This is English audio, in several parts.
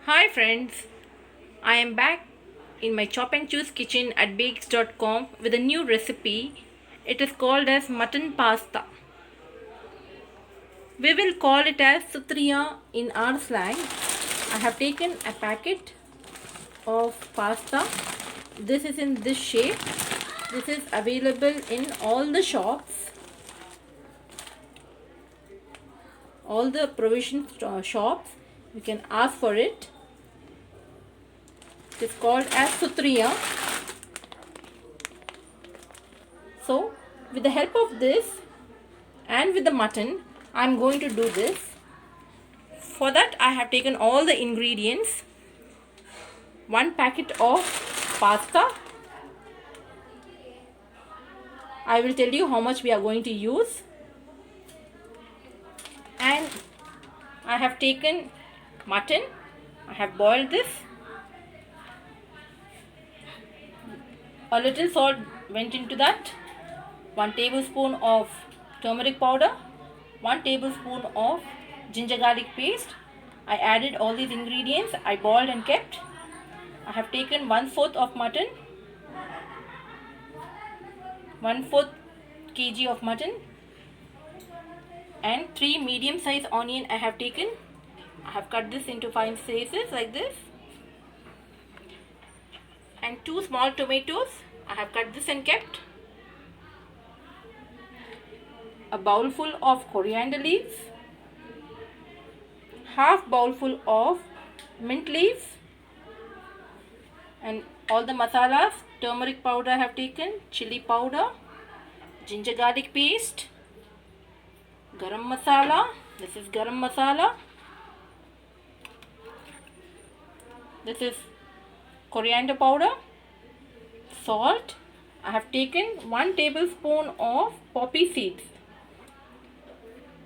Hi friends, I am back in my chop and choose kitchen at bakes.com with a new recipe. It is called as mutton pasta. We will call it as sutriya in our slang. I have taken a packet of pasta. This is in this shape. This is available in all the shops, all the provision shops. You can ask for it. It is called as sutriya. So with the help of this and with the mutton, I am going to do this. For that I have taken all the ingredients. 1 packet of pasta. I will tell you how much we are going to use. And I have taken mutton. I have boiled this. A little salt went into that. 1 tablespoon of turmeric powder. 1 tablespoon of ginger garlic paste. I added all these ingredients. I boiled and kept. I have taken 1/4 of mutton, 1/4 kg of mutton, and 3 medium size onion I have taken. I have cut this into fine slices like this, and 2 small tomatoes. I have cut this and kept. A bowl full of coriander leaves, half bowl full of mint leaves, and all the masalas. Turmeric powder I have taken, chili powder, ginger garlic paste, garam masala. This is garam masala. This is coriander powder, salt. I have taken 1 tablespoon of poppy seeds.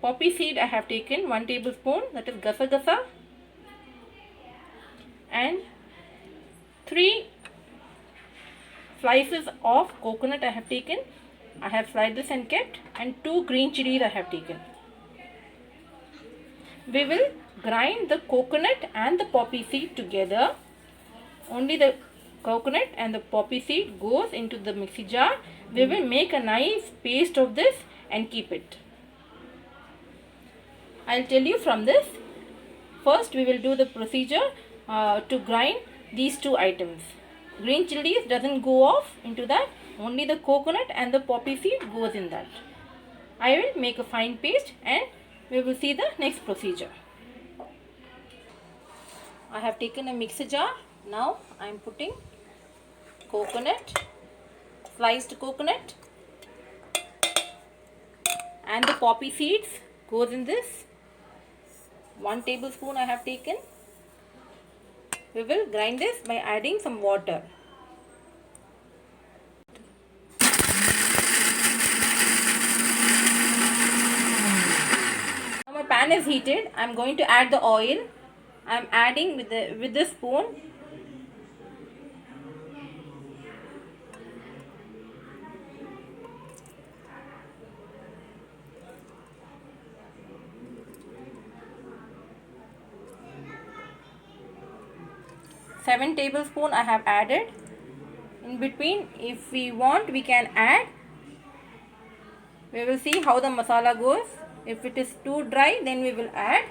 Poppy seed I have taken 1 tablespoon, that is gasa, and 3 slices of coconut I have taken. I have sliced this and kept, and 2 green chilies I have taken. We will grind the coconut and the poppy seed together. Only the coconut and the poppy seed goes into the mixie jar. We will make a nice paste of this and keep it. I'll tell you from this. First we will do the procedure to grind these 2 items. Green chilies doesn't go off into that. Only the coconut and the poppy seed goes in that. I will make a fine paste and we will see the next procedure. I have taken a mixer jar. Now I am putting coconut, sliced coconut, and the poppy seeds goes in this. 1 tablespoon I have taken. We will grind this by adding some water. Now my pan is heated. I am going to add the oil. I am adding with the spoon. Seven tablespoons I have added. In between, if we want, we can add. We will see how the masala goes. If it is too dry, then we will add.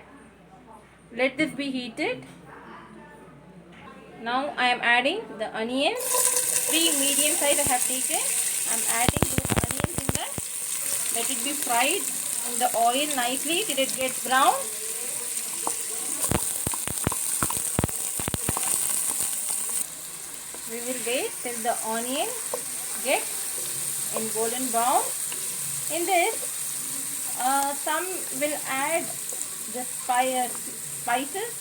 Let this be heated. Now I am adding the onions. 3 medium size I have taken. I am adding those onions in that. Let it be fried in the oil nicely till it gets brown. We will wait till the onion gets in golden brown. In this, some will add the spices,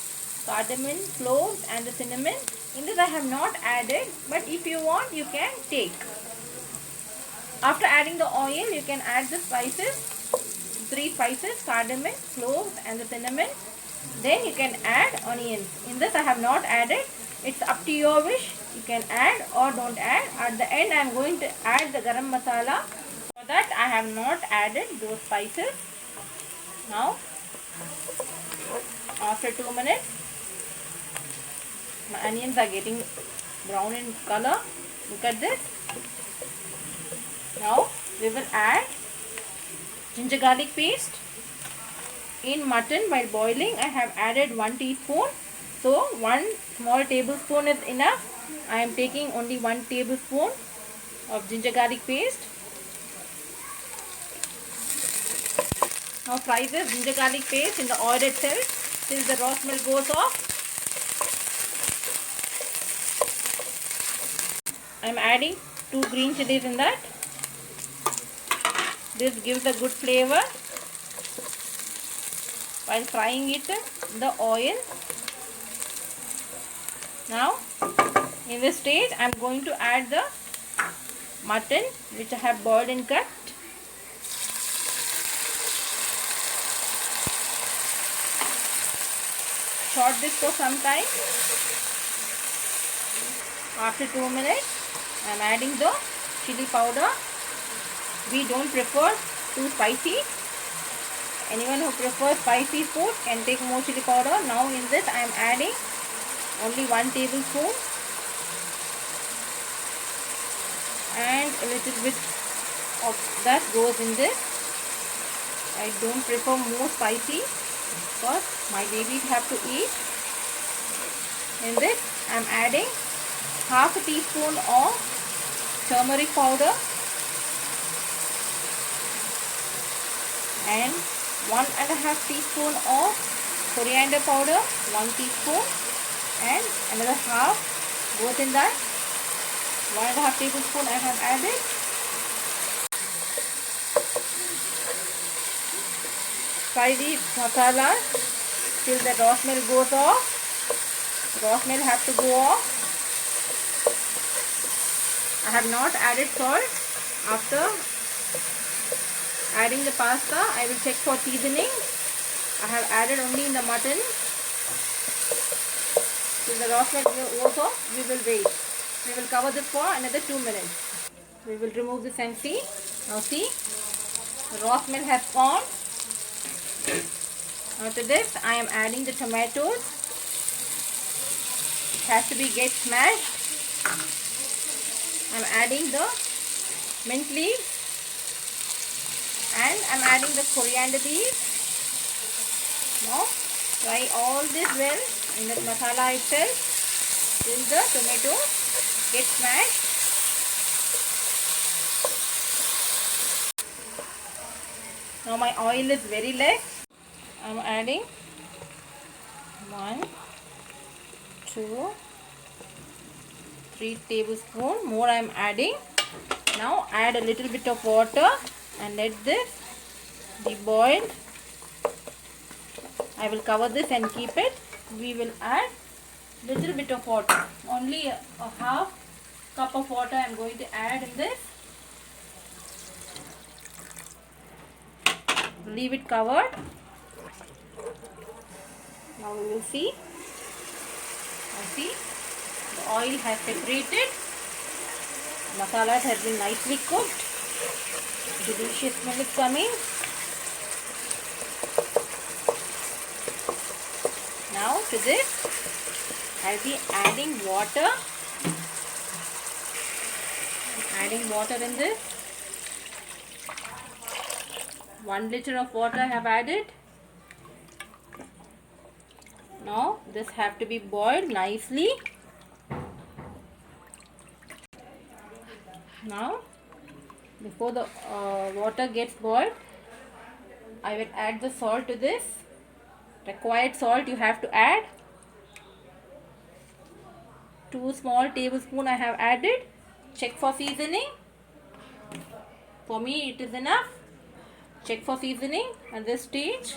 cardamom, cloves, and the cinnamon. In this I have not added, but if you want, you can take. After adding the oil, you can add the spices, 3 spices, cardamom, cloves, and the cinnamon. Then you can add onions. In this I have not added. It's up to your wish. You can add or don't add. At the end, I am going to add the garam masala. For that, I have not added those spices. Now, after 2 minutes, My onions are getting brown in color. Look at this. Now we will add ginger garlic paste. In mutton, while boiling, I have added 1 teaspoon. So 1 small tablespoon is enough. I am taking only 1 tablespoon of ginger garlic paste. Now fry this ginger garlic paste in the oil itself till the raw smell goes off. I am adding 2 green chilies in that. This gives a good flavor while frying it in the oil. Now in this stage I am going to add the mutton which I have boiled and cut. Saute this for some time. After 2 minutes I am adding the chili powder. We don't prefer too spicy. Anyone who prefers spicy food can take more chili powder. Now in this I am adding only 1 tablespoon and a little bit of that goes in this. I don't prefer more spicy because my babies have to eat. In this I am adding half a teaspoon of turmeric powder and 1.5 teaspoon of coriander powder, 1 teaspoon, and another half goes in that. 1.5 tablespoon I have added. Fry the masala till the raw smell goes off. Raw smell has to go off. I have not added salt. After adding the pasta, I will check for seasoning. I have added only in the mutton. Till the raw smell goes off, we will wait. We will cover this for another 2 minutes. We will remove this and see. Now see, the raw smell has gone. Now to this, I am adding the tomatoes. It has to be get smashed. I am adding the mint leaves. And I am adding the coriander leaves. Now fry all this well in the masala itself till the tomato gets smashed. Now my oil is very less. I am adding 1, 2, 3 tablespoons. More I am adding. Now add a little bit of water and let this be boiled. I will cover this and keep it. We will add little bit of water. Only a half cup of water I am going to add in this. Leave it covered. Now we will see. Now see, the oil has separated. Masala has been nicely cooked. Delicious smell is coming. Now to this I will be adding water. Adding water in this. 1 liter of water I have added. Now this have to be boiled nicely. Now before the water gets boiled, I will add the salt to this. Required salt you have to add. 2 small tablespoons I have added. Check for seasoning. For me it is enough. Check for seasoning at this stage.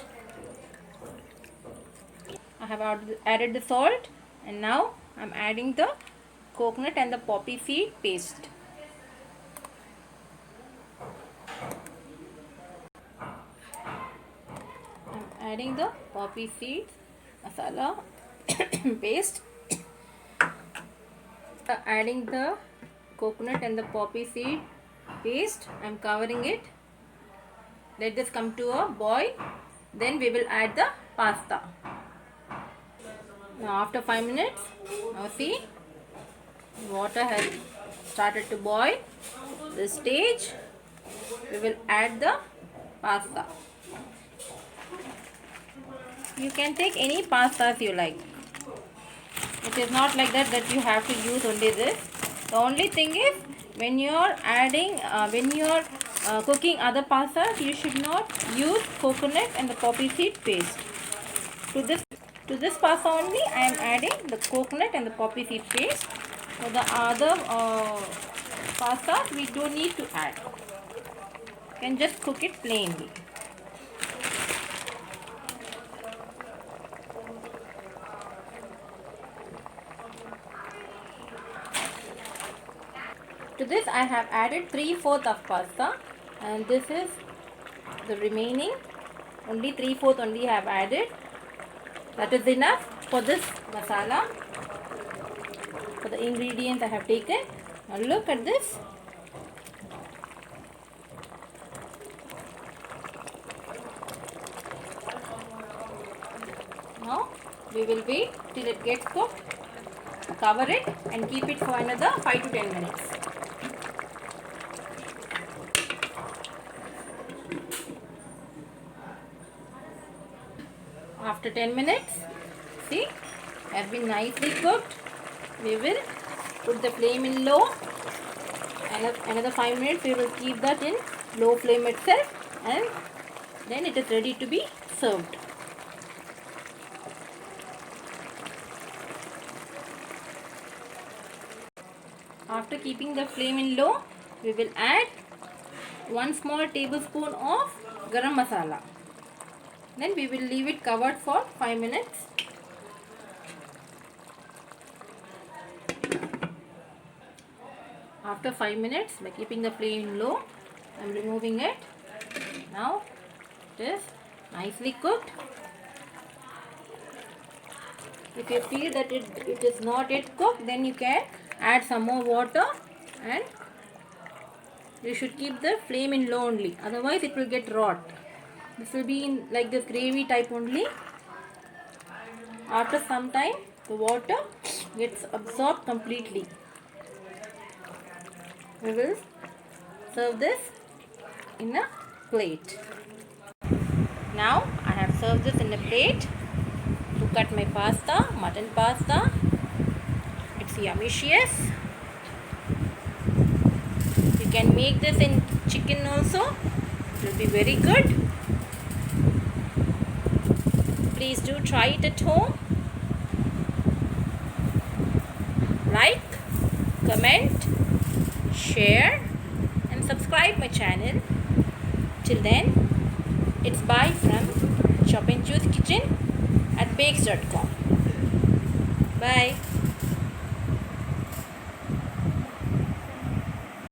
I have added the salt and now I am adding the coconut and the poppy seed paste. I am adding the poppy seed masala paste. Adding the coconut and the poppy seed paste. I am covering it. Let this come to a boil. Then we will add the pasta. Now after 5 minutes, now see, water has started to boil. This stage, we will add the pasta. You can take any pastas you like. It is not like that you have to use only this. The only thing is, when you are adding, cooking other pastas, you should not use coconut and the poppy seed paste. To this pasta only, I am adding the coconut and the poppy seed paste. For the other pastas, we don't need to add. You can just cook it plainly. To this I have added 3/4 of pasta, and this is the remaining. Only 3/4 only I have added. That is enough for this masala. For the ingredients I have taken. Now look at this. Now we will wait till it gets cooked. Cover it and keep it for another 5 to 10 minutes. After 10 minutes, see, has been nicely cooked. We will put the flame in low. Another 5 minutes, we will keep that in low flame itself, and then it is ready to be served. After keeping the flame in low, we will add 1 small tablespoon of garam masala. Then we will leave it covered for 5 minutes. After 5 minutes, by keeping the flame low, I am removing it. Now it is nicely cooked. If you feel that it is not yet cooked, then you can add some more water, and you should keep the flame in low only, otherwise it will get rot. This will be in like this gravy type only. After some time, the water gets absorbed completely. We will serve this in a plate. Now I have served this in a plate. Look at my pasta, mutton pasta. It's yummy-cious. You can make this in chicken also. It will be very good. Please do try it at home. Like, comment, share and subscribe my channel. Till then, it's bye from Chop and Choose Kitchen at bakes.com. Bye.